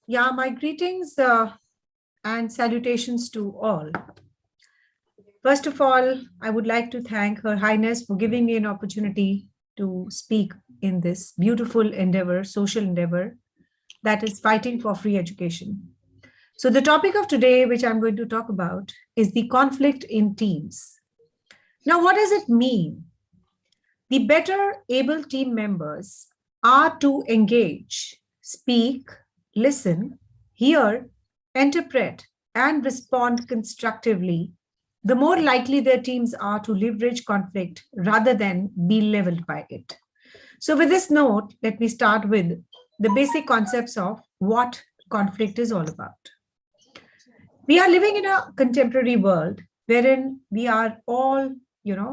Yeah, my greetings and salutations to all. First of all, I would like to thank Her Highness for giving me an opportunity to speak in this beautiful endeavor, social endeavor, that is fighting for free education. So, the topic of today, which I'm going to talk about, is the conflict in teams. Now, what does it mean? The better able team members are to engage, speak, listen, hear, interpret, and respond constructively, the more likely their teams are to leverage conflict rather than be leveled by it. So, with this note, let me start with the basic concepts of what conflict is all about. We are living in a contemporary world wherein we are all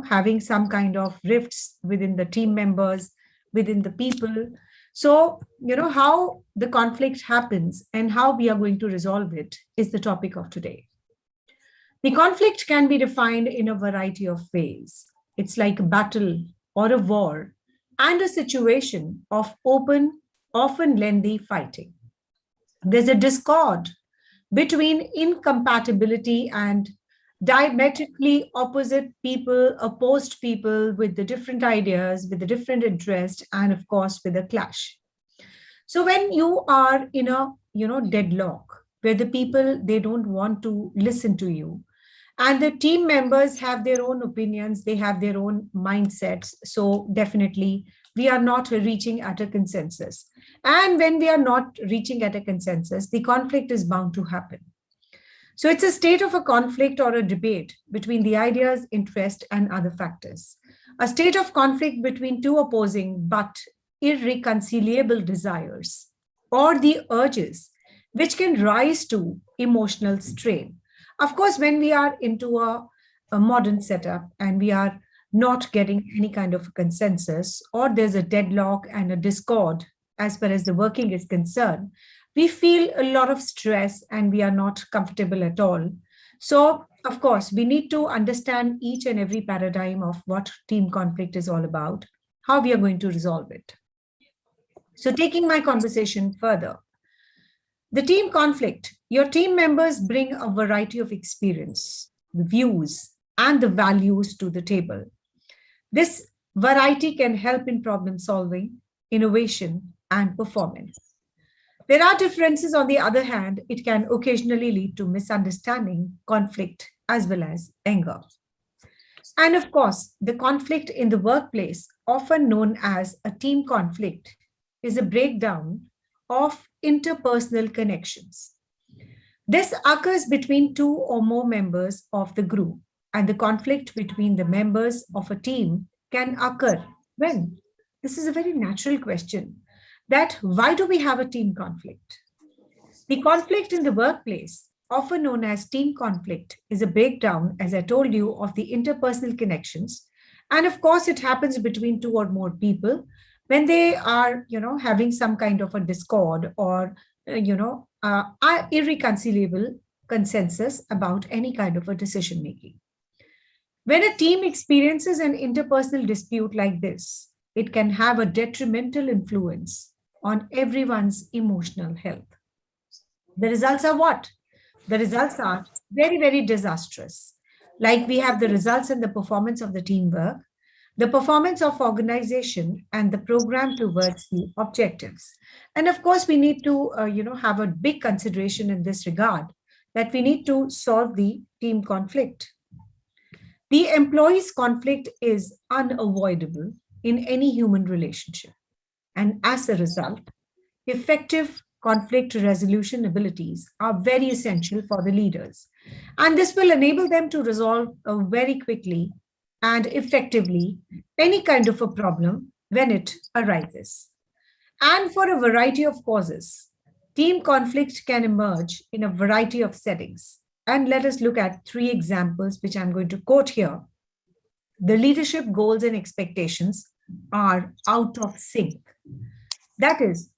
having some kind of rifts within the team members, within the people. So how the conflict happens and how we are going to resolve it is the topic of today. The conflict can be defined in a variety of ways. It's like a battle or a war and a situation of open, often lengthy fighting. There's a discord between incompatibility and diametrically opposite people, opposed people with the different ideas, with the different interests, and of course with a clash. So when you are in a deadlock where the people they don't want to listen to you, and the team members have their own opinions, they have their own mindsets, so definitely we are not reaching at a consensus. And when we are not reaching at a consensus, the conflict is bound to happen. So it's a state of a conflict or a debate between the ideas, interest, and other factors. A state of conflict between two opposing but irreconcilable desires or the urges which can rise to emotional strain. Of course, when we are into a modern setup and we are not getting any kind of a consensus, or there's a deadlock and a discord as far as the working is concerned, we feel a lot of stress and we are not comfortable at all. So, of course, we need to understand each and every paradigm of what team conflict is all about, how we are going to resolve it. So, taking my conversation further, the team conflict, your team members bring a variety of experience, views, and the values to the table. This variety can help in problem solving, innovation, and performance. There are differences, on the other hand, it can occasionally lead to misunderstanding, conflict, as well as anger. And of course, the conflict in the workplace, often known as a team conflict, is a breakdown of interpersonal connections. This occurs between two or more members of the group, and the conflict between the members of a team can occur when? This is a very natural question. That why do we have a team conflict? The conflict in the workplace, often known as team conflict, is a breakdown, as I told you, of the interpersonal connections. And of course, it happens between two or more people when they are, having some kind of a discord or, irreconcilable consensus about any kind of a decision making. When a team experiences an interpersonal dispute like this, it can have a detrimental influence on everyone's emotional health. The results are what? The results are very, very disastrous. Like we have the results in the performance of the teamwork, the performance of organization, and the program towards the objectives. And of course, we need to, have a big consideration in this regard that we need to solve the team conflict. The employees' conflict is unavoidable in any human relationship. And as a result, effective conflict resolution abilities are very essential for the leaders. And this will enable them to resolve very quickly and effectively any kind of a problem when it arises. And for a variety of causes, team conflict can emerge in a variety of settings. And let us look at three examples, which I'm going to quote here. The leadership goals and expectations are out of sync. That is,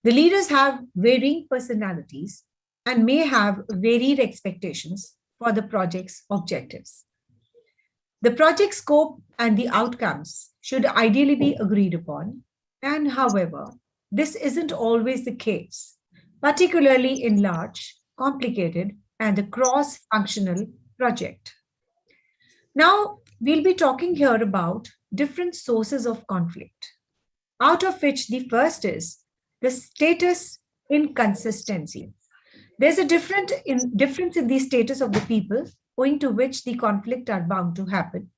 the leaders have varying personalities and may have varied expectations for the project's objectives. The project scope and the outcomes should ideally be agreed upon, and however, this isn't always the case particularly in large, complicated, and a cross-functional project. Now, we'll be talking here about different sources of conflict, out of which the first is the status inconsistency. There's a difference in the status of the people owing to which the conflict are bound to happen.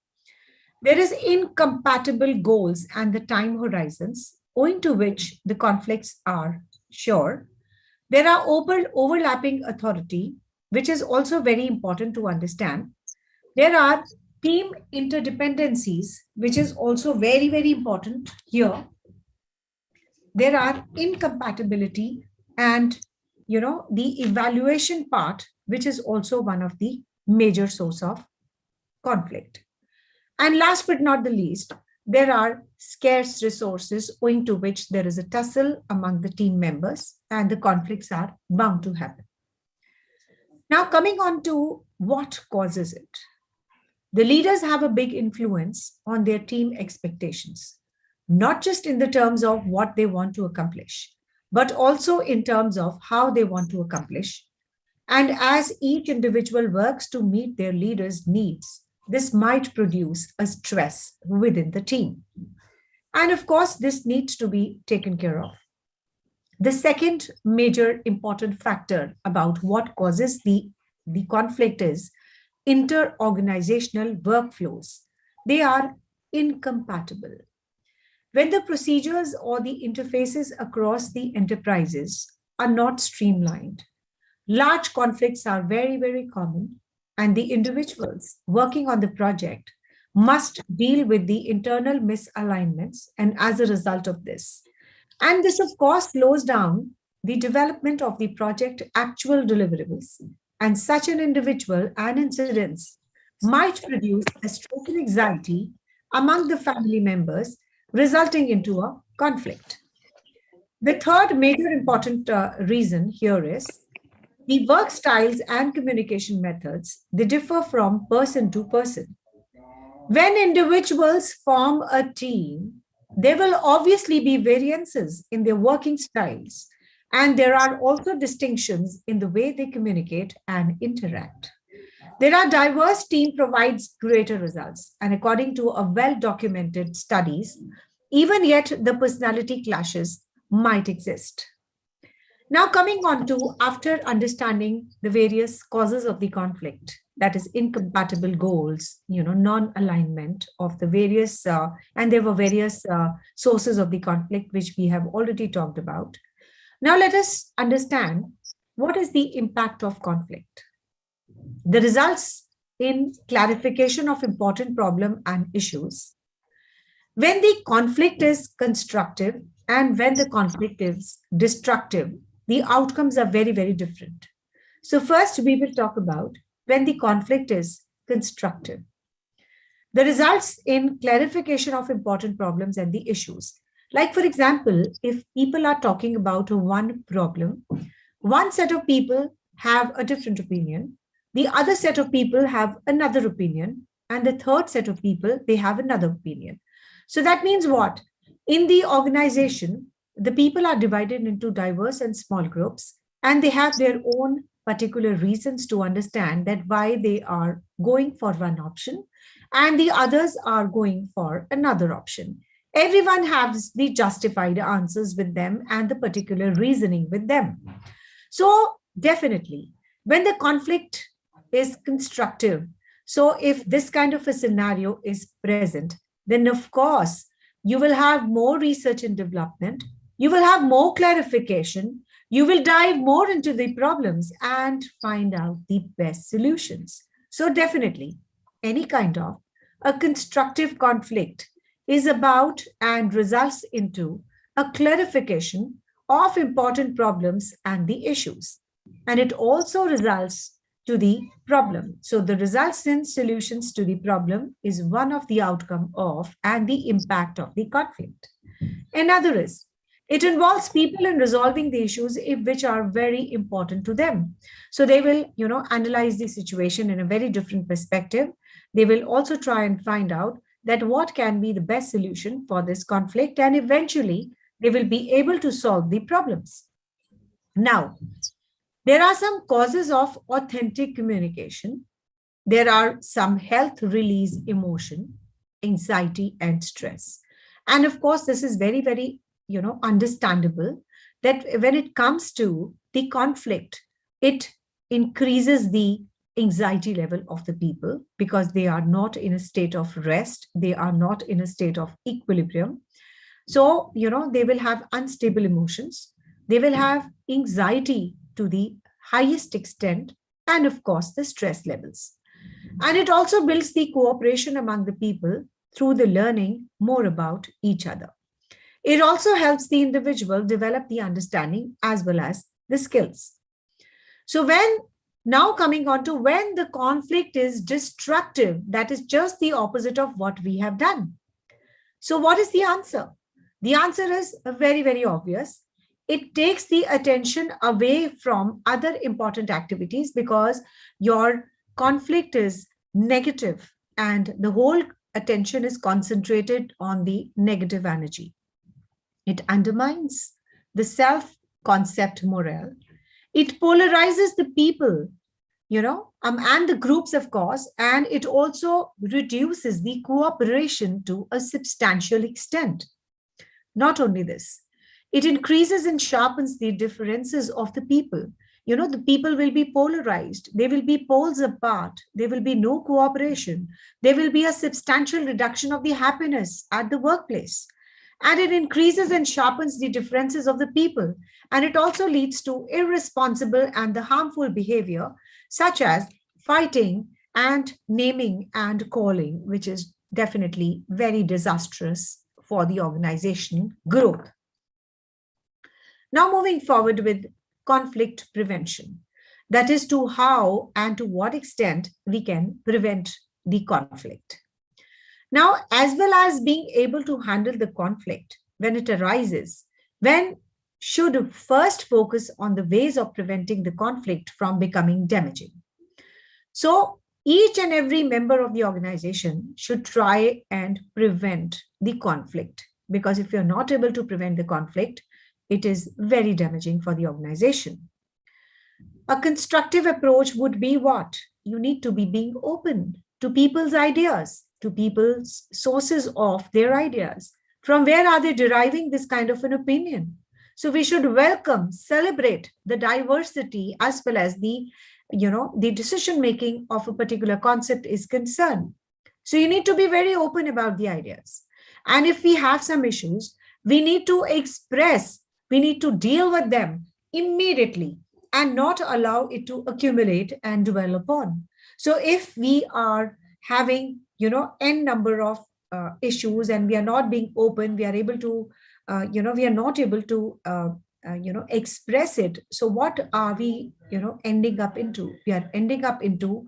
There is incompatible goals and the time horizons owing to which the conflicts are sure. There are overlapping authority, which is also very important to understand. There are team interdependencies, which is also very, very important here. There are incompatibility and the evaluation part, which is also one of the major source of conflict. And last but not the least, there are scarce resources owing to which there is a tussle among the team members and the conflicts are bound to happen. Now, coming on to what causes it. The leaders have a big influence on their team expectations, not just in the terms of what they want to accomplish, but also in terms of how they want to accomplish. And as each individual works to meet their leader's needs, this might produce a stress within the team. And of course, this needs to be taken care of. The second major important factor about what causes the conflict is inter-organizational workflows. They are incompatible. When the procedures or the interfaces across the enterprises are not streamlined, large conflicts are very, very common, and the individuals working on the project must deal with the internal misalignments and as a result of this. And this, of course, slows down the development of the project actual deliverables. And such an individual and incidents might produce a stroke in anxiety among the family members, resulting into a conflict. The third major important reason here is the work styles and communication methods, they differ from person to person. When individuals form a team, there will obviously be variances in their working styles, and there are also distinctions in the way they communicate and interact. There are diverse team provides greater results, and according to a well-documented studies, even yet the personality clashes might exist. Now, coming on to after understanding the various causes of the conflict, that is incompatible goals, non-alignment of the various, and there were various sources of the conflict, which we have already talked about. Now, let us understand what is the impact of conflict. The results in clarification of important problem and issues. When the conflict is constructive and when the conflict is destructive, the outcomes are very, very different. So first, we will talk about when the conflict is constructive. The results in clarification of important problems and the issues. Like, for example, if people are talking about one problem, one set of people have a different opinion, the other set of people have another opinion, and the third set of people, they have another opinion. So that means what? In the organization, the people are divided into diverse and small groups, and they have their own particular reasons to understand that why they are going for one option and the others are going for another option. Everyone has the justified answers with them and the particular reasoning with them. So definitely, when the conflict is constructive, so if this kind of a scenario is present, then of course, you will have more research and development, you will have more clarification, you will dive more into the problems and find out the best solutions. So definitely, any kind of a constructive conflict is about and results into a clarification of important problems and the issues. And it also results to the problem. So the results in solutions to the problem is one of the outcome of and the impact of the conflict. Another is it involves people in resolving the issues which are very important to them. So they will, analyze the situation in a very different perspective. They will also try and find out that what can be the best solution for this conflict, and eventually they will be able to solve the problems. Now, there are some causes of authentic communication. There are some health release emotion, anxiety, and stress. And of course, this is very, very, understandable that when it comes to the conflict, it increases the anxiety level of the people because they are not in a state of rest. They are not in a state of equilibrium. So, they will have unstable emotions. They will have anxiety to the highest extent, and of course, the stress levels. And it also builds the cooperation among the people through the learning more about each other. It also helps the individual develop the understanding as well as the skills. So, now coming on to when the conflict is destructive, that is just the opposite of what we have done. So, what is the answer? The answer is very, very obvious. It takes the attention away from other important activities because your conflict is negative and the whole attention is concentrated on the negative energy. It undermines the self concept morale. It polarizes the people, and the groups, of course, and it also reduces the cooperation to a substantial extent. Not only this, it increases and sharpens the differences of the people. The people will be polarized. They will be poles apart. There will be no cooperation. There will be a substantial reduction of the happiness at the workplace. And it increases and sharpens the differences of the people. And it also leads to irresponsible and the harmful behavior, such as fighting and naming and calling, which is definitely very disastrous for the organization growth. Now, moving forward with conflict prevention, that is to how and to what extent we can prevent the conflict. Now, as well as being able to handle the conflict when it arises, when should first focus on the ways of preventing the conflict from becoming damaging. So, each and every member of the organization should try and prevent the conflict, because if you're not able to prevent the conflict, it is very damaging for the organization. A constructive approach would be what? You need to be being open to people's ideas, to people's sources of their ideas. From where are they deriving this kind of an opinion? So we should welcome, celebrate the diversity as well as the decision making of a particular concept is concerned. So you need to be very open about the ideas. And if we have some issues, we need to express, we need to deal with them immediately and not allow it to accumulate and dwell upon. So if we are having, n number of issues and we are not being open, we are able to, we are not able to express it. So what are we, ending up into? We are ending up into,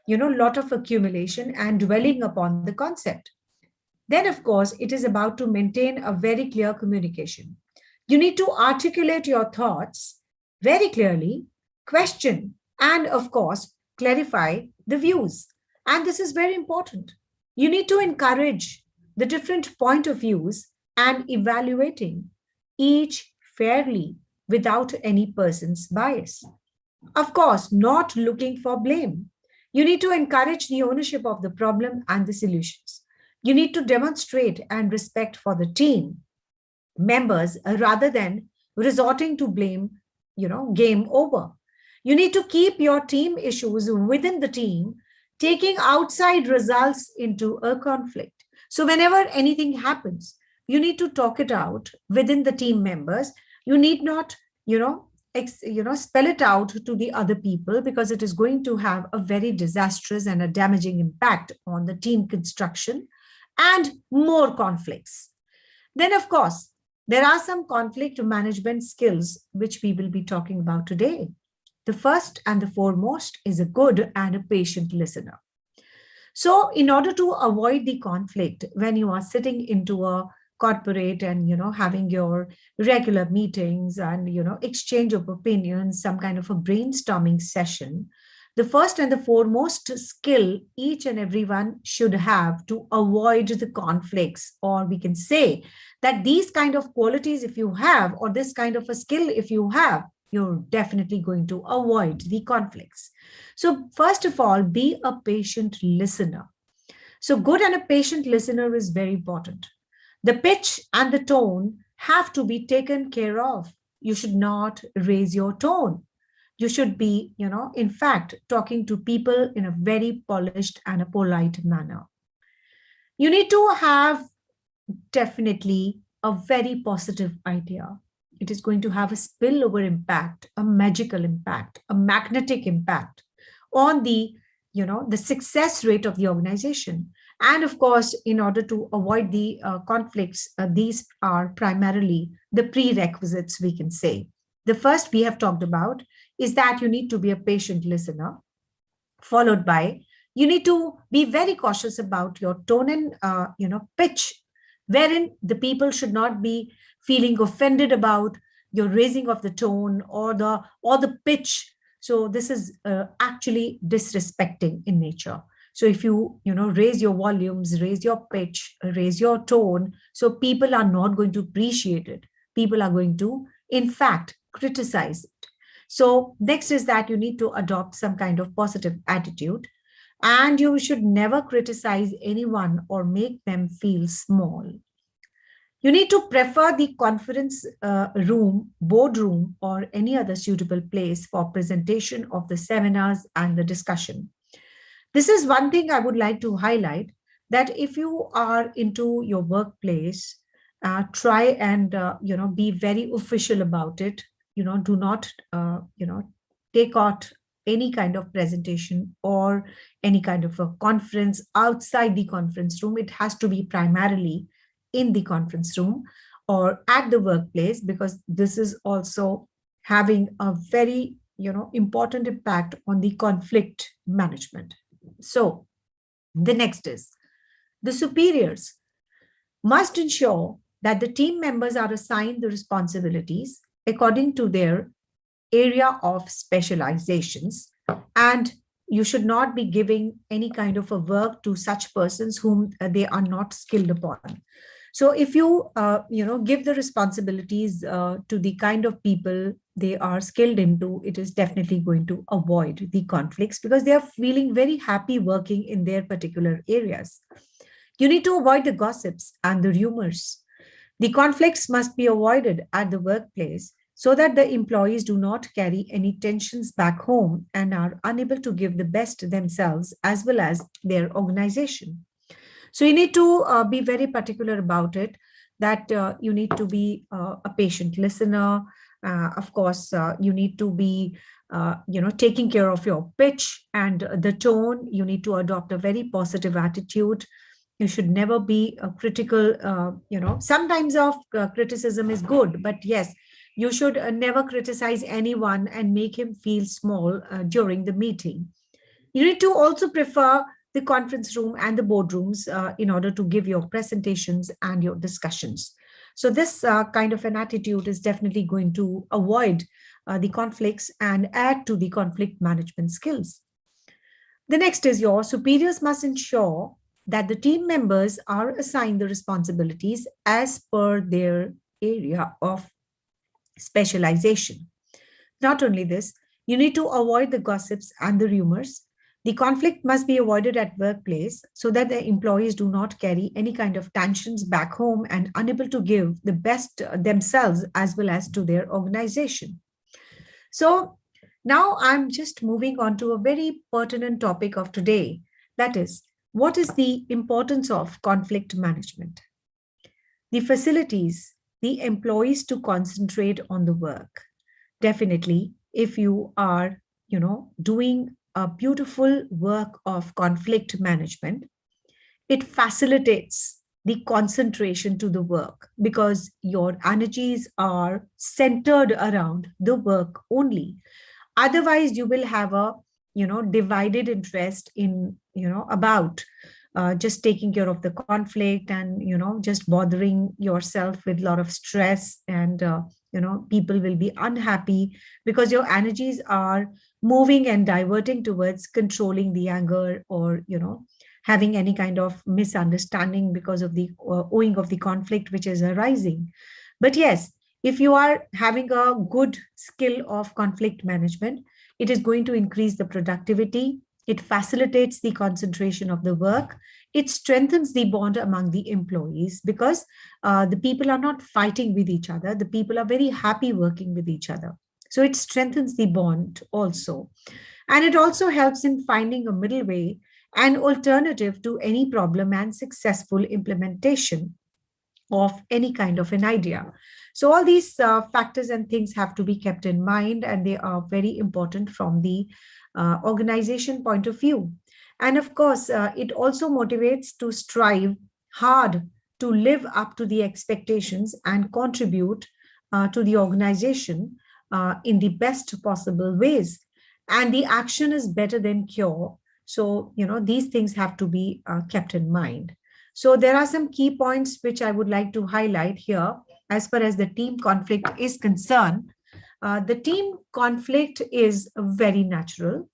lot of accumulation and dwelling upon the concept. Then, of course, it is about to maintain a very clear communication. You need to articulate your thoughts very clearly, question, and of course, clarify the views. And this is very important. You need to encourage the different point of views and evaluating each fairly without any person's bias. Of course, not looking for blame. You need to encourage the ownership of the problem and the solutions. You need to demonstrate and respect for the team members rather than resorting to blame, game over. You need to keep your team issues within the team, taking outside results into a conflict. So whenever anything happens, you need to talk it out within the team members. You need not, spell it out to the other people because it is going to have a very disastrous and a damaging impact on the team construction and more conflicts. Then, of course, there are some conflict management skills which we will be talking about today. The first and the foremost is a good and a patient listener. So in order to avoid the conflict, when you are sitting into a corporate and, having your regular meetings and, exchange of opinions, some kind of a brainstorming session, the first and the foremost skill each and everyone should have to avoid the conflicts, or we can say that these kind of qualities, if you have, or this kind of a skill, if you have, you're definitely going to avoid the conflicts. So first of all, be a patient listener. So good and a patient listener is very important. The pitch and the tone have to be taken care of. You should not raise your tone. You should be, in fact, talking to people in a very polished and a polite manner. You need to have definitely a very positive idea. It is going to have a spillover impact, a magical impact, a magnetic impact on the success rate of the organization. And of course, in order to avoid the conflicts, these are primarily the prerequisites, we can say. The first we have talked about is that you need to be a patient listener, followed by you need to be very cautious about your tone and pitch, wherein the people should not be feeling offended about your raising of the tone or the pitch. So this is actually disrespecting in nature. So if you raise your volumes, raise your pitch, raise your tone, so people are not going to appreciate it. People are going to, in fact, criticize it. So next is that you need to adopt some kind of positive attitude, and you should never criticize anyone or make them feel small. You need to prefer the conference room, boardroom, or any other suitable place for presentation of the seminars and the discussion. This is one thing I would like to highlight, that if you are into your workplace, try and be very official about it. Do not take out any kind of presentation or any kind of a conference outside the conference room. It has to be primarily in the conference room or at the workplace, because this is also having a very important impact on the conflict management. So the next is the superiors must ensure that the team members are assigned the responsibilities according to their area of specializations, and you should not be giving any kind of a work to such persons whom they are not skilled upon. So if you give the responsibilities to the kind of people they are skilled into, it is definitely going to avoid the conflicts, because they are feeling very happy working in their particular areas. You need to avoid the gossips and the rumors. The conflicts must be avoided at the workplace so that the employees do not carry any tensions back home and are unable to give the best themselves as well as their organization. So you need to be very particular about it, that you need to be a patient listener. Of course, you need to be, taking care of your pitch and the tone. You need to adopt a very positive attitude. You should never be critical. Sometimes of criticism is good, but yes, you should never criticize anyone and make him feel small during the meeting. You need to also prefer the conference room and the boardrooms in order to give your presentations and your discussions. So this kind of an attitude is definitely going to avoid the conflicts and add to the conflict management skills. The next is your superiors must ensure that the team members are assigned the responsibilities as per their area of specialization. Not only this, you need to avoid the gossips and the rumors. The conflict must be avoided at workplace so that the employees do not carry any kind of tensions back home and unable to give the best themselves as well as to their organization. So now I'm just moving on to a very pertinent topic of today. That is, what is the importance of conflict management? The facilities the employees to concentrate on the work. Definitely, if you are, doing a beautiful work of conflict management, it facilitates the concentration to the work because your energies are centered around the work only. Otherwise, you will have a, divided interest in, about just taking care of the conflict and, just bothering yourself with a lot of stress and, people will be unhappy because your energies are moving and diverting towards controlling the anger or, having any kind of misunderstanding because of the owing of the conflict which is arising. But yes, If you are having a good skill of conflict management, it is going to increase the productivity. It facilitates the concentration of the work. It strengthens the bond among the employees because the people are not fighting with each other. The people are very happy working with each other. So it strengthens the bond also. And it also helps in finding a middle way, an alternative to any problem and successful implementation of any kind of an idea. So all these factors and things have to be kept in mind, and they are very important from the organization point of view. And of course, it also motivates to strive hard to live up to the expectations and contribute to the organization in the best possible ways. And the action is better than cure. So, these things have to be kept in mind. So there are some key points which I would like to highlight here as far as the team conflict is concerned. The team conflict is very natural,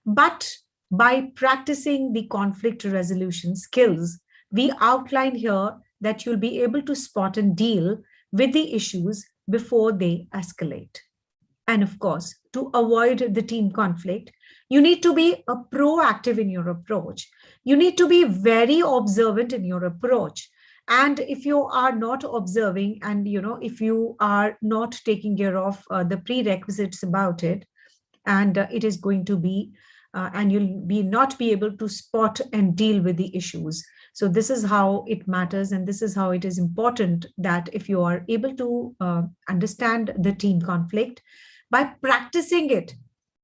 but by practicing the conflict resolution skills, we outline here that you'll be able to spot and deal with the issues before they escalate. And of course, to avoid the team conflict, you need to be proactive in your approach. You need to be very observant in your approach. And if you are not observing and, if you are not taking care of the prerequisites about it, and it is going to be, and you'll be not be able to spot and deal with the issues. So this is how it matters. And this is how it is important that if you are able to understand the team conflict, by practicing it,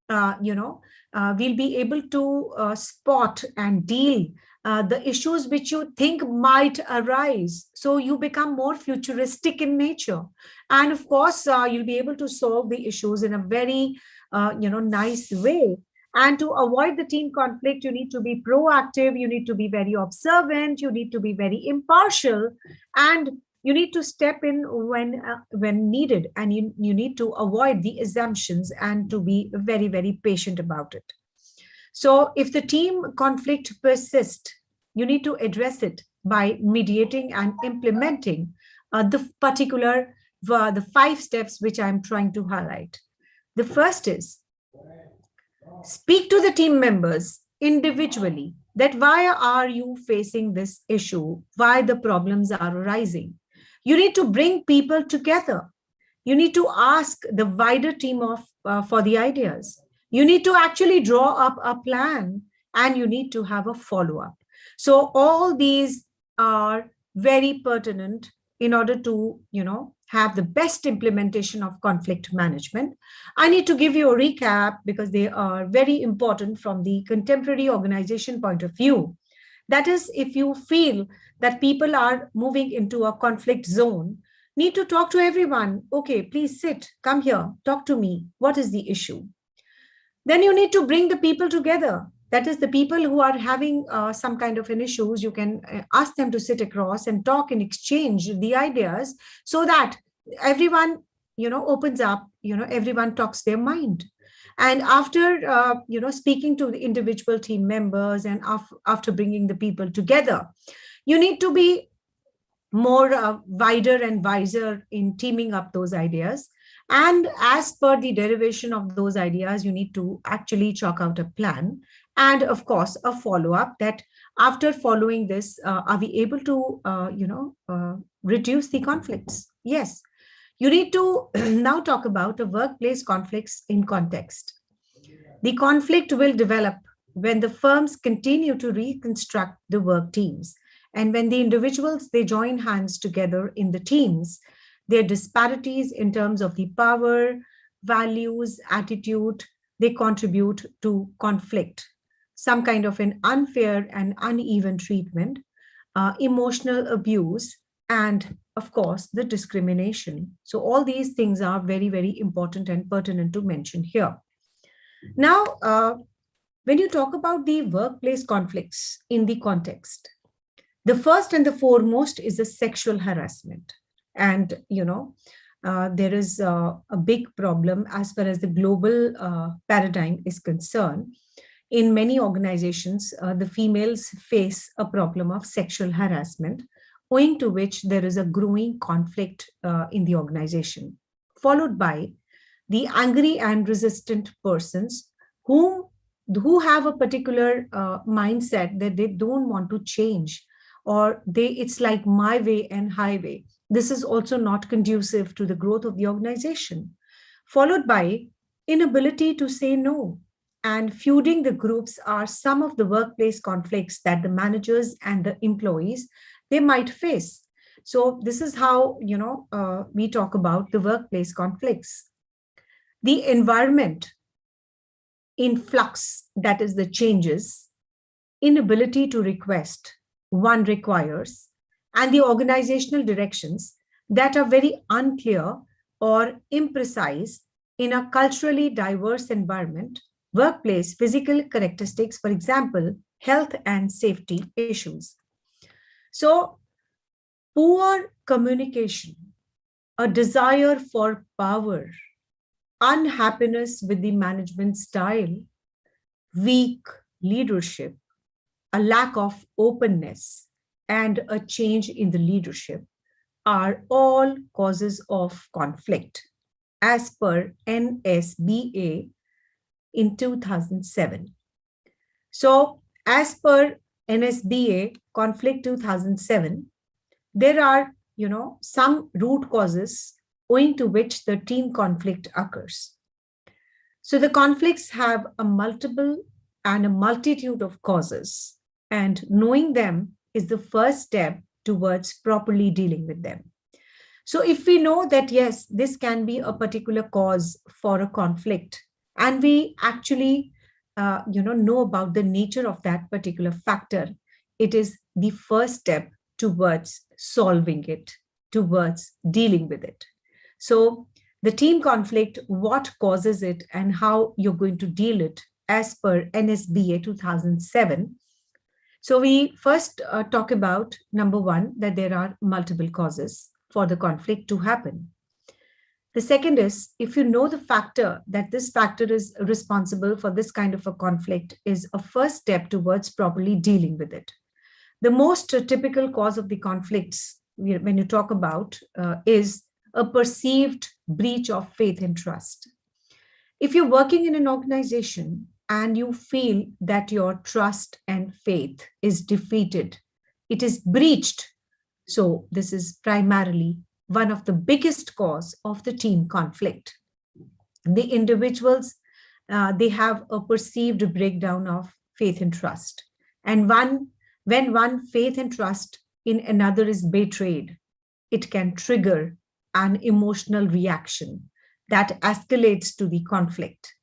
we'll be able to spot and deal the issues which you think might arise. So you become more futuristic in nature. And of course, you'll be able to solve the issues in a very, nice way. And to avoid the team conflict, you need to be proactive, you need to be very observant, you need to be very impartial, and you need to step in when needed, and you need to avoid the assumptions and to be very, very patient about it. So if the team conflict persists, you need to address it by mediating and implementing the 5 steps which I'm trying to highlight. The first is speak to the team members individually that why are you facing this issue, why the problems are arising. You need to bring people together. You need to ask the wider team for the ideas. You need to actually draw up a plan, and you need to have a follow-up. So all these are very pertinent in order to, have the best implementation of conflict management. I need to give you a recap because they are very important from the contemporary organization point of view. That is, if you feel that people are moving into a conflict zone, need to talk to everyone. Okay, please sit, come here, talk to me. What is the issue? Then you need to bring the people together. That is, the people who are having some kind of an issues, you can ask them to sit across and talk and exchange the ideas so that everyone, opens up, everyone talks their mind. And after, speaking to the individual team members and after bringing the people together, you need to be more wider and wiser in teaming up those ideas. And as per the derivation of those ideas, you need to actually chalk out a plan. And of course, a follow-up that after following this, are we able to, reduce the conflicts? Yes. You need to now talk about the workplace conflicts in context. The conflict will develop when the firms continue to reconstruct the work teams. And when the individuals, they join hands together in the teams, their disparities in terms of the power, values, attitude, they contribute to conflict, some kind of an unfair and uneven treatment, emotional abuse, and of course, the discrimination. So all these things are very, very important and pertinent to mention here. Now, when you talk about the workplace conflicts in the context, the first and the foremost is the sexual harassment. And, there is a big problem as far as the global paradigm is concerned. In many organizations, the females face a problem of sexual harassment owing to which there is a growing conflict in the organization, followed by the angry and resistant persons who have a particular mindset that they don't want to change, or it's like my way and highway. This is also not conducive to the growth of the organization, followed by inability to say no. And feuding the groups are some of the workplace conflicts that the managers and the employees they might face. So this is how we talk about the workplace conflicts. The environment in flux, that is the changes, inability to request, one requires, and the organizational directions that are very unclear or imprecise in a culturally diverse environment, workplace physical characteristics, for example, health and safety issues. So, poor communication, a desire for power, unhappiness with the management style, weak leadership, a lack of openness, and a change in the leadership are all causes of conflict, as per NSBA in 2007. So, as per NSBA Conflict 2007, there are, some root causes owing to which the team conflict occurs. So the conflicts have a multiple and a multitude of causes, and knowing them is the first step towards properly dealing with them. So if we know that, yes, this can be a particular cause for a conflict, and we actually, know about the nature of that particular factor, it is the first step towards solving it, towards dealing with it. So the team conflict, what causes it and how you're going to deal it as per NSBA 2007. So we first talk about number one, that there are multiple causes for the conflict to happen. The second is, if you know the factor, that this factor is responsible for this kind of a conflict, is a first step towards properly dealing with it. The most typical cause of the conflicts when you talk about is a perceived breach of faith and trust. If you're working in an organization and you feel that your trust and faith is defeated, it is breached. So this is primarily one of the biggest cause of the team conflict. The individuals, they have a perceived breakdown of faith and trust. And when one faith and trust in another is betrayed, it can trigger an emotional reaction that escalates to the conflict.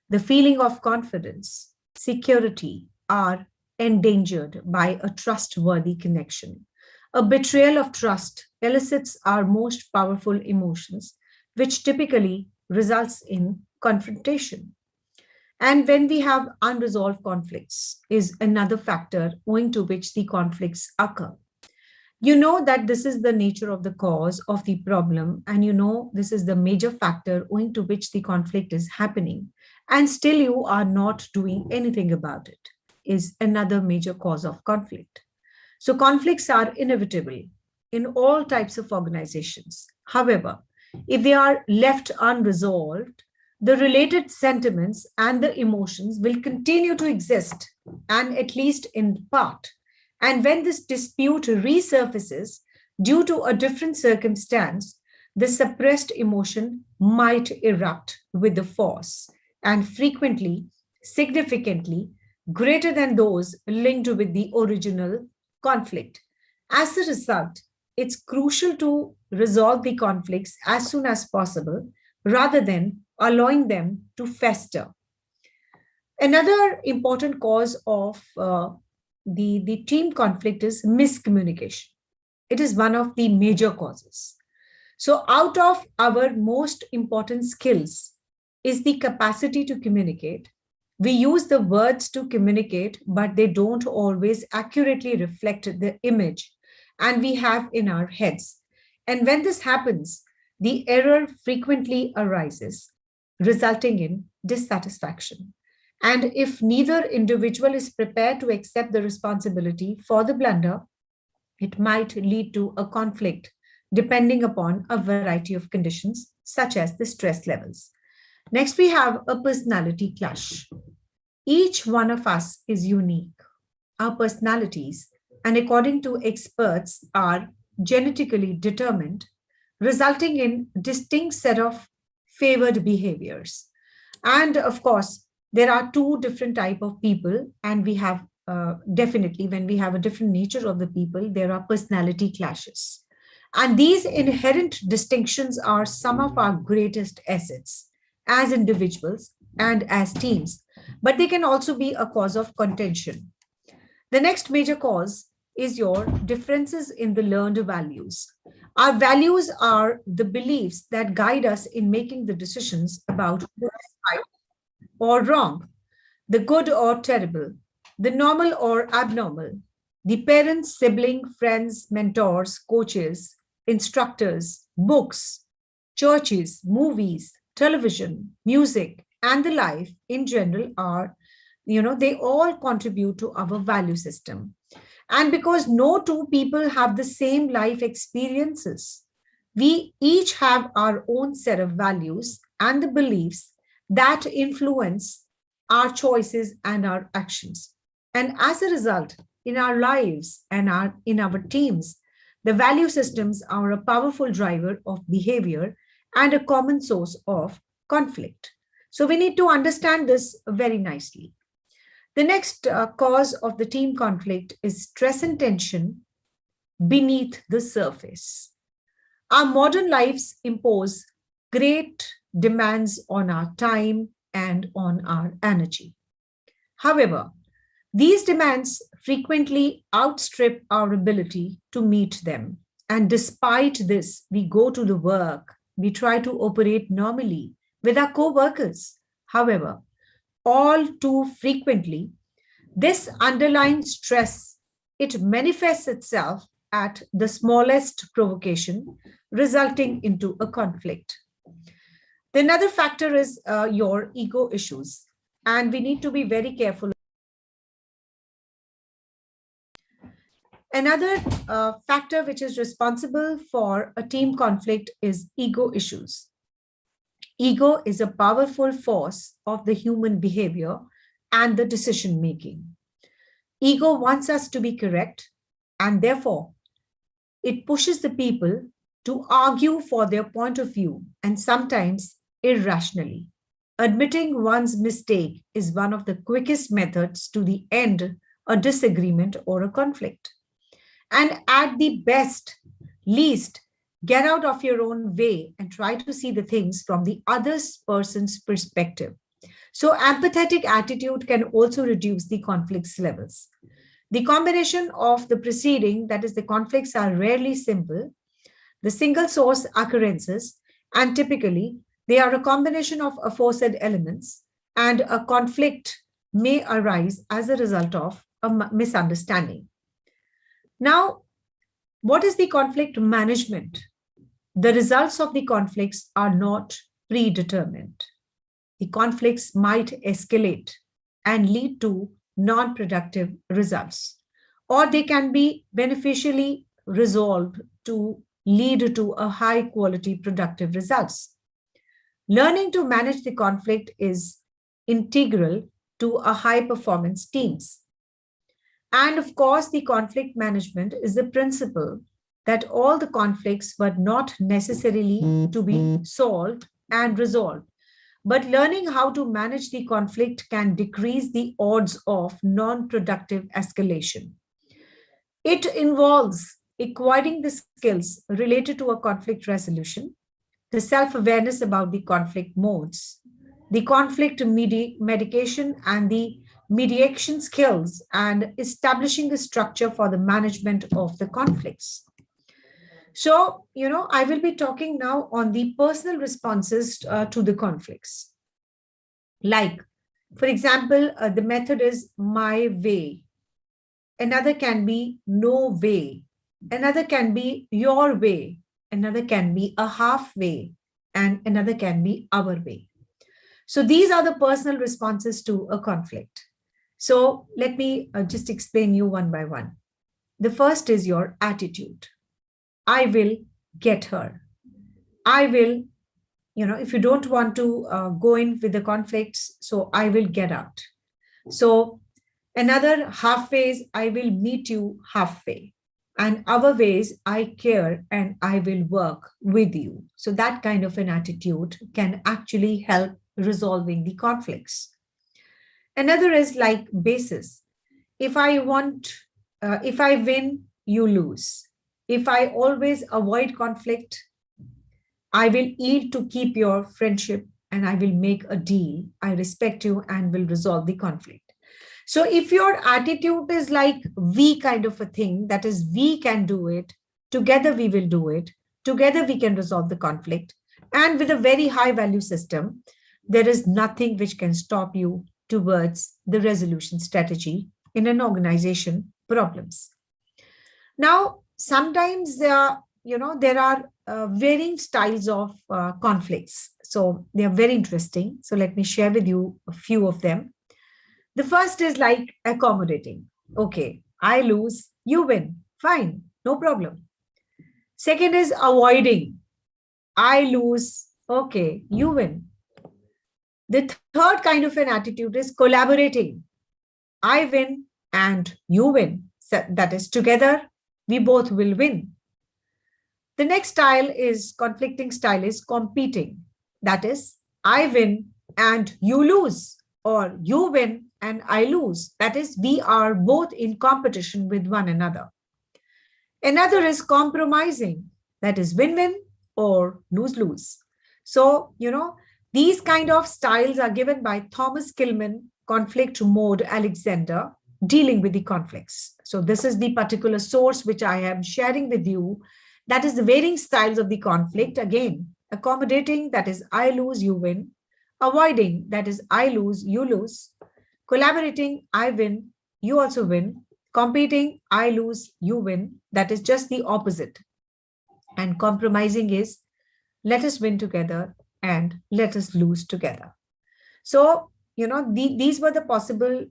The feeling of confidence, security are endangered by a trustworthy connection. A betrayal of trust elicits our most powerful emotions, which typically results in confrontation. And when we have unresolved conflicts, is another factor owing to which the conflicts occur. You know that this is the nature of the cause of the problem, and you know this is the major factor owing to which the conflict is happening, and still you are not doing anything about it, is another major cause of conflict. So conflicts are inevitable in all types of organizations. However, if they are left unresolved, the related sentiments and the emotions will continue to exist, and at least in part. And when this dispute resurfaces due to a different circumstance, the suppressed emotion might erupt with the force, and frequently, significantly greater than those linked with the original conflict. As a result, it's crucial to resolve the conflicts as soon as possible rather than allowing them to fester. Another important cause of the team conflict is miscommunication. It is one of the major causes. So, out of our most important skills is the capacity to communicate. We use the words to communicate, but they don't always accurately reflect the image and we have in our heads. And when this happens, the error frequently arises, resulting in dissatisfaction. And if neither individual is prepared to accept the responsibility for the blunder, It might lead to a conflict depending upon a variety of conditions, such as the stress levels. Next, we have a personality clash. Each one of us is unique. Our personalities, and according to experts, are genetically determined, resulting in distinct set of favored behaviors. And of course, there are two different type of people, and we have definitely, when we have a different nature of the people, there are personality clashes. And these inherent distinctions are some of our greatest assets as individuals and as teams, but they can also be a cause of contention. The next major cause is your differences in the learned values. Our values are the beliefs that guide us in making the decisions about what is right or wrong, the good or terrible, the normal or abnormal, the parents, sibling, friends, mentors, coaches, instructors, books, churches, movies, television, music, and the life in general are, they all contribute to our value system. And because no two people have the same life experiences, we each have our own set of values and the beliefs that influence our choices and our actions. And as a result, in our lives and in our teams, the value systems are a powerful driver of behavior and a common source of conflict. So we need to understand this very nicely. The next cause of the team conflict is stress and tension beneath the surface. Our modern lives impose great demands on our time and on our energy. However, these demands frequently outstrip our ability to meet them. And despite this, we go to the work, we try to operate normally with our co-workers. However, all too frequently, this underlying stress, it manifests itself at the smallest provocation, resulting into a conflict. The another factor is your ego issues, and we need to be very careful. Another factor which is responsible for a team conflict is ego issues. Ego is a powerful force of the human behavior and the decision making. Ego wants us to be correct, and therefore it pushes the people to argue for their point of view, and sometimes irrationally. Admitting one's mistake is one of the quickest methods to the end a disagreement or a conflict. And at the best, least, get out of your own way and try to see the things from the other person's perspective. So empathetic attitude can also reduce the conflicts levels. The combination of the preceding, that is, the conflicts are rarely simple, the single source occurrences, and typically they are a combination of aforesaid elements, and a conflict may arise as a result of a misunderstanding. Now, what is the conflict management? The results of the conflicts are not predetermined. The conflicts might escalate and lead to non-productive results, or they can be beneficially resolved to lead to a high quality productive results. Learning to manage the conflict is integral to a high performance teams. And of course, the conflict management is the principle that all the conflicts were not necessarily to be solved and resolved. But learning how to manage the conflict can decrease the odds of non-productive escalation. It involves acquiring the skills related to a conflict resolution, the self-awareness about the conflict modes, the conflict medication and the mediation skills, and establishing a structure for the management of the conflicts. So, I will be talking now on the personal responses to the conflicts. Like, for example, the method is my way. Another can be no way. Another can be your way. Another can be a halfway. And another can be our way. So these are the personal responses to a conflict. So let me just explain you one by one. The first is your attitude. I will get her. I will, if you don't want to go in with the conflicts, so I will get out. So another halfway is I will meet you halfway. And our ways, I care and I will work with you. So that kind of an attitude can actually help resolving the conflicts. Another is like basis. If I win, you lose. If I always avoid conflict, I will yield to keep your friendship and I will make a deal. I respect you and will resolve the conflict. So if your attitude is like we kind of a thing, that is, we can do it, together we will do it, together we can resolve the conflict, and with a very high value system, there is nothing which can stop you towards the resolution strategy in an organization problems. Now, sometimes there are varying styles of conflicts. So they are very interesting. So let me share with you a few of them. The first is like accommodating. Okay, I lose, you win. Fine, no problem. Second is avoiding. I lose, okay, you win. The third kind of an attitude is collaborating. I win and you win. So that is, together we both will win. The next style is conflicting style is competing. That is, I win and you lose, or you win and I lose. That is, we are both in competition with one another. Another is compromising. That is win-win or lose-lose. So, these kind of styles are given by Thomas Kilman, Conflict Mode Alexander, dealing with the conflicts. So this is the particular source which I am sharing with you. That is the varying styles of the conflict. Again, accommodating, that is I lose, you win. Avoiding, that is I lose, you lose. Collaborating, I win, you also win. Competing, I lose, you win. That is just the opposite. And compromising is let us win together and let us lose together. So, these were the possible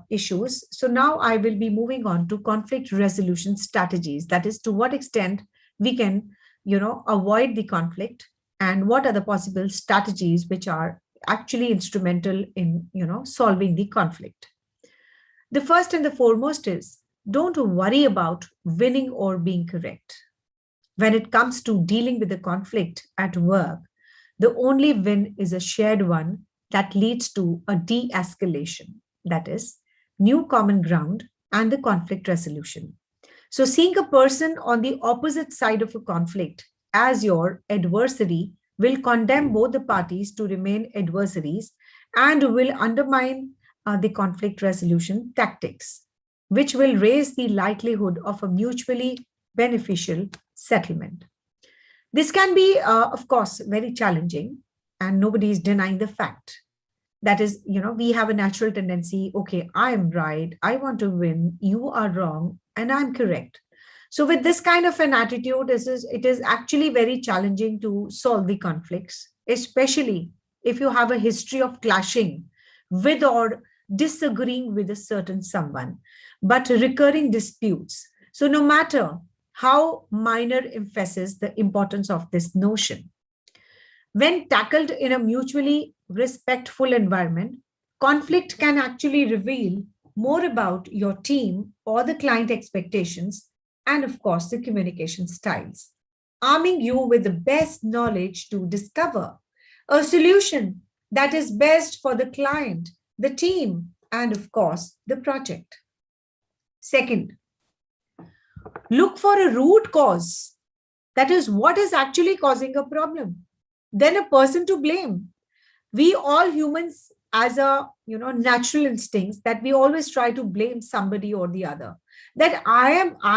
issues. So now I will be moving on to conflict resolution strategies. That is, to what extent we can, avoid the conflict, and what are the possible strategies which are actually instrumental in, solving the conflict. The first and the foremost is don't worry about winning or being correct. When it comes to dealing with the conflict at work, the only win is a shared one that leads to a de-escalation, that is, new common ground and the conflict resolution. So seeing a person on the opposite side of a conflict as your adversary will condemn both the parties to remain adversaries and will undermine the conflict resolution tactics, which will raise the likelihood of a mutually beneficial settlement. This can be, of course, very challenging, and nobody is denying the fact. That is, we have a natural tendency, okay, I am right, I want to win, you are wrong, and I'm correct. So with this kind of an attitude, it is actually very challenging to solve the conflicts, especially if you have a history of clashing with or disagreeing with a certain someone, but recurring disputes. So no matter how minor emphasizes the importance of this notion. When tackled in a mutually respectful environment, conflict can actually reveal more about your team or the client expectations and, of course, the communication styles, arming you with the best knowledge to discover a solution that is best for the client, the team, and, of course, the project. Second, look for a root cause. That is, what is actually causing a problem? Then a person to blame. We all humans, as a natural instincts, that we always try to blame somebody or the other. That I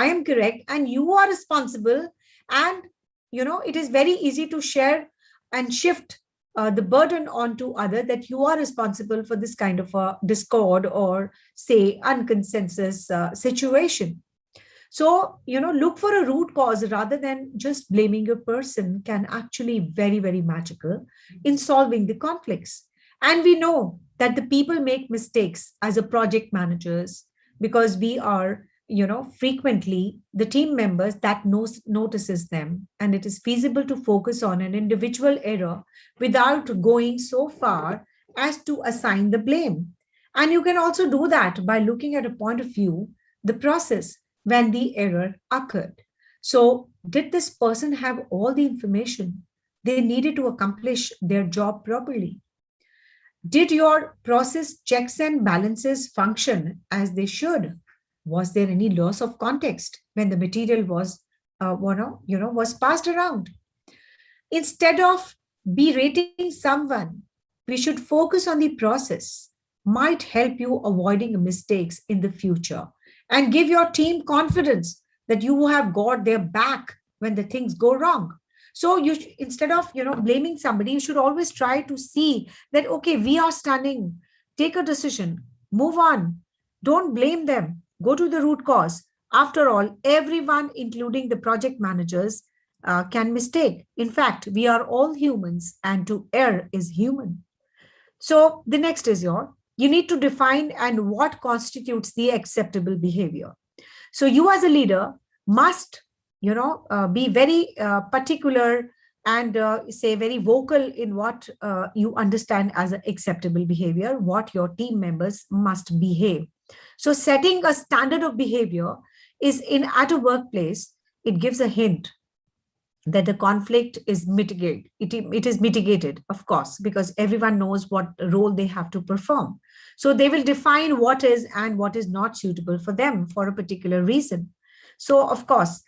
am correct and you are responsible. And it is very easy to share and shift the burden onto other, that you are responsible for this kind of a discord or say unconsensus situation. So, look for a root cause rather than just blaming a person can actually very, very magical in solving the conflicts. And we know that the people make mistakes as a project managers because we are frequently the team members that notices them, and it is feasible to focus on an individual error without going so far as to assign the blame. And you can also do that by looking at a point of view, the process when the error occurred. So, did this person have all the information they needed to accomplish their job properly? Did your process checks and balances function as they should? Was there any loss of context when the material was, was passed around? Instead of berating someone, we should focus on the process. Might help you avoiding mistakes in the future and give your team confidence that you have got their back when the things go wrong. So instead of blaming somebody, you should always try to see that okay, we are standing, take a decision, move on, don't blame them, go to the root cause. After all, everyone, including the project managers, can mistake. In fact, we are all humans, and to err is human. So the next is you need to define and what constitutes the acceptable behavior. So you as a leader must, be very particular and say very vocal in what you understand as an acceptable behavior, what your team members must behave. So setting a standard of behavior is in at a workplace, it gives a hint that the conflict is mitigated. It is mitigated, of course, because everyone knows what role they have to perform. So they will define what is and what is not suitable for them for a particular reason. So, of course,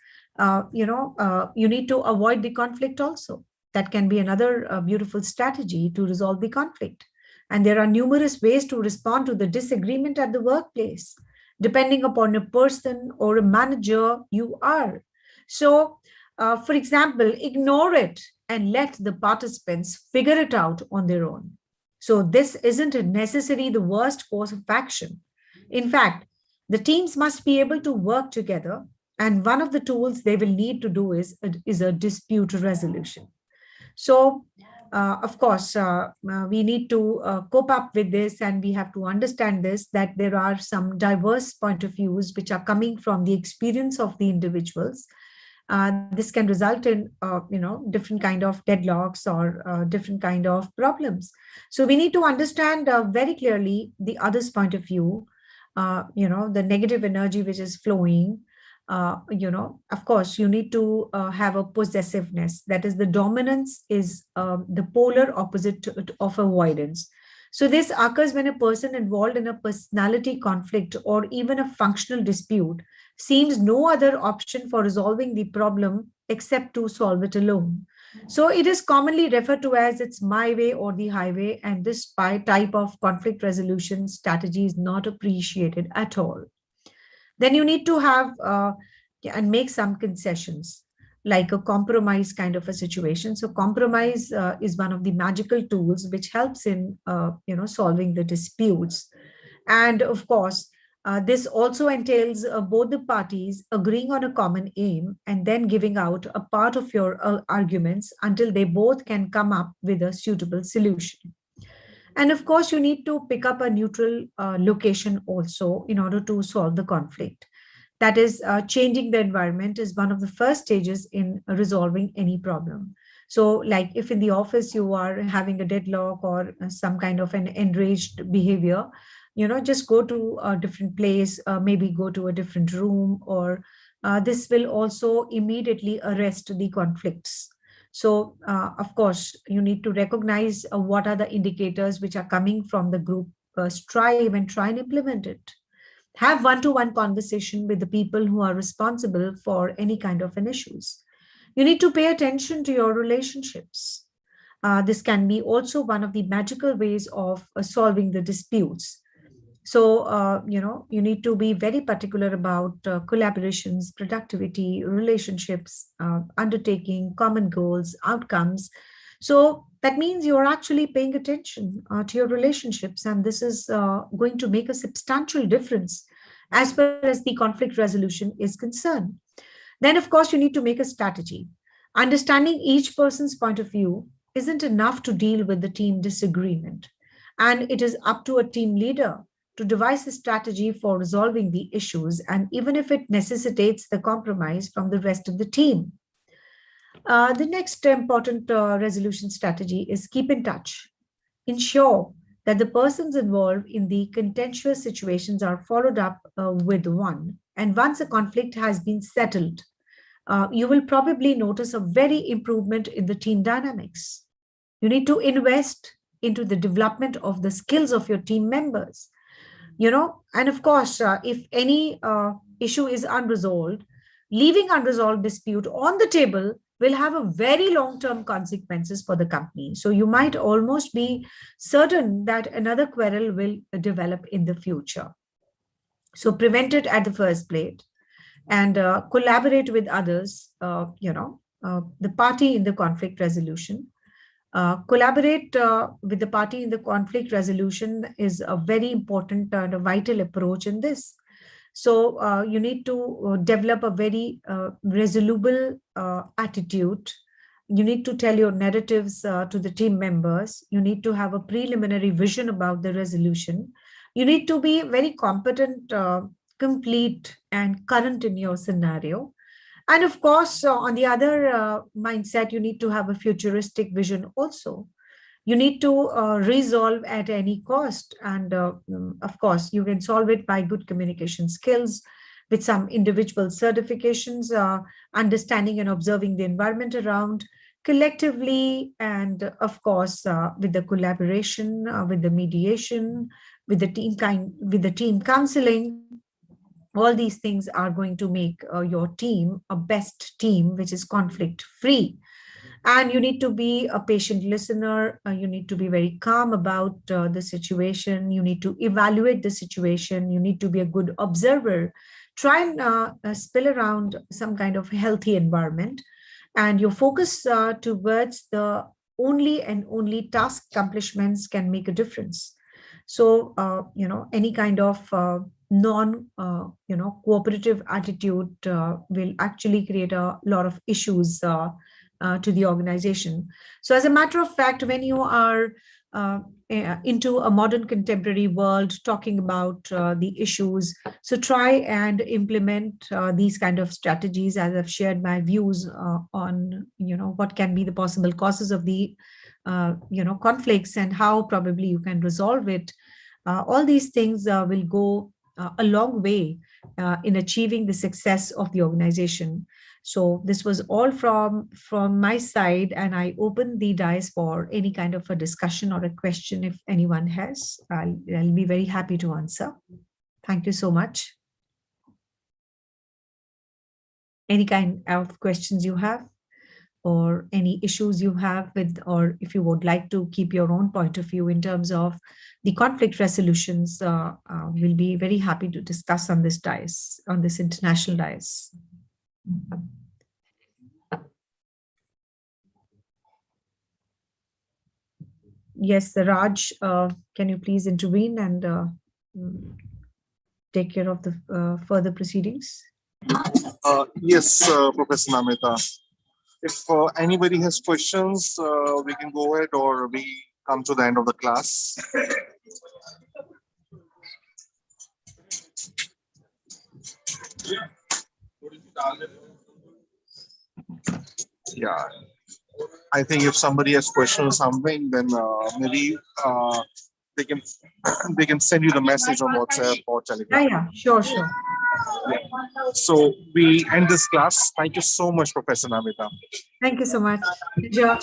you need to avoid the conflict also. That can be another beautiful strategy to resolve the conflict. And there are numerous ways to respond to the disagreement at the workplace, depending upon a person or a manager you are. So, for example, ignore it and let the participants figure it out on their own. So, this isn't necessarily the worst course of action. In fact, the teams must be able to work together, and one of the tools they will need to do is a dispute resolution. So, of course, we need to cope up with this, and we have to understand this that there are some diverse point of views which are coming from the experience of the individuals. This can result in different kind of deadlocks or different kind of problems. So we need to understand very clearly the other's point of view, the negative energy which is flowing. Of course, you need to have a possessiveness. That is, the dominance is the polar opposite of avoidance. So this occurs when a person involved in a personality conflict or even a functional dispute seems no other option for resolving the problem except to solve it alone. So it is commonly referred to as it's my way or the highway, and this type of conflict resolution strategy is not appreciated at all. Then you need to have and make some concessions, like a compromise kind of a situation. So compromise is one of the magical tools which helps in solving the disputes. And of course, this also entails both the parties agreeing on a common aim and then giving out a part of your arguments until they both can come up with a suitable solution. And of course, you need to pick up a neutral location also in order to solve the conflict. That is, changing the environment is one of the first stages in resolving any problem. So, like if in the office you are having a deadlock or some kind of an enraged behavior, just go to a different place, maybe go to a different room, or this will also immediately arrest the conflicts. So, of course, you need to recognize what are the indicators which are coming from the group, strive and try and implement it. Have one-to-one conversation with the people who are responsible for any kind of an issues. You need to pay attention to your relationships. This can be also one of the magical ways of solving the disputes. So, you need to be very particular about collaborations, productivity, relationships, undertaking, common goals, outcomes. So that means you're actually paying attention to your relationships, and this is going to make a substantial difference as far as the conflict resolution is concerned. Then, of course, you need to make a strategy. Understanding each person's point of view isn't enough to deal with the team disagreement, and it is up to a team leader to devise a strategy for resolving the issues, and even if it necessitates the compromise from the rest of the team. The next important resolution strategy is keep in touch. Ensure that the persons involved in the contentious situations are followed up with one. And once a conflict has been settled, you will probably notice a very improvement in the team dynamics. You need to invest into the development of the skills of your team members. And of course, if any issue is unresolved, leaving unresolved dispute on the table will have a very long-term consequences for the company. So you might almost be certain that another quarrel will develop in the future. So prevent it at the first place and collaborate with others, the party in the conflict resolution. Collaborate with the party in the conflict resolution is a very important and a vital approach in this. So you need to develop a very resolute attitude. You need to tell your narratives to the team members. You need to have a preliminary vision about the resolution. You need to be very competent, complete, and current in your scenario. And of course, on the other mindset, you need to have a futuristic vision also. You need to resolve at any cost. And of course, you can solve it by good communication skills with some individual certifications, understanding and observing the environment around collectively, and of course, with the collaboration, with the mediation, with the team counseling. All these things are going to make your team a best team, which is conflict free. And you need to be a patient listener. You need to be very calm about the situation. You need to evaluate the situation. You need to be a good observer. Try and spill around some kind of healthy environment. And your focus towards the only and only task accomplishments can make a difference. So, any kind of cooperative attitude will actually create a lot of issues to the organization. So as a matter of fact, when you are into a modern contemporary world talking about the issues, so try and implement these kind of strategies, as I've shared my views on what can be the possible causes of the conflicts and how probably you can resolve it. All these things will go a long way in achieving the success of the organization. So this was all from my side, and I open the dais for any kind of a discussion or a question if anyone has. I'll be very happy to answer. Thank you so much. Any kind of questions you have, or any issues you have with, or if you would like to keep your own point of view in terms of the conflict resolutions, we'll be very happy to discuss on this dais, on this international dais. Yes, Raj, can you please intervene and take care of the further proceedings? Yes, Professor Namita. If anybody has questions, we can go ahead, or we come to the end of the class. Yeah, I think if somebody has questions or something, then maybe they can send you the message on WhatsApp or Telegram. Yeah, sure. Yeah. So we end this class. Thank you so much, Professor Namita. Thank you so much. Pleasure.